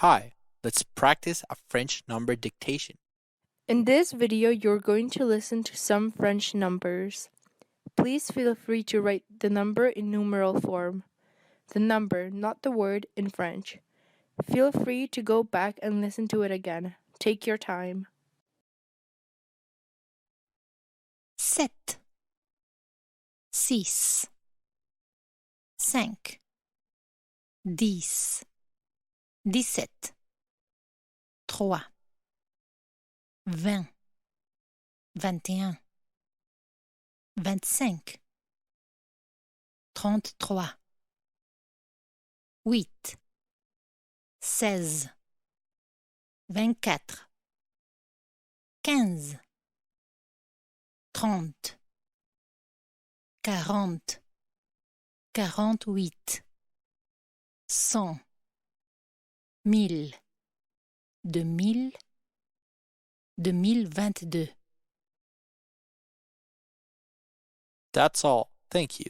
Hi, let's practice a French number dictation. In this video, you're going to listen to some French numbers. Please feel free to write the number in numeral form. The number, not the word, in French. Feel free to go back and listen to it again. Take your time. 7, 6, 5, 10, 17, 3, 20, 21, 25, 33, 8, 16, 24, 15, 30, 40, 48, 100, 1000, 2000, 2022. That's all. Thank you.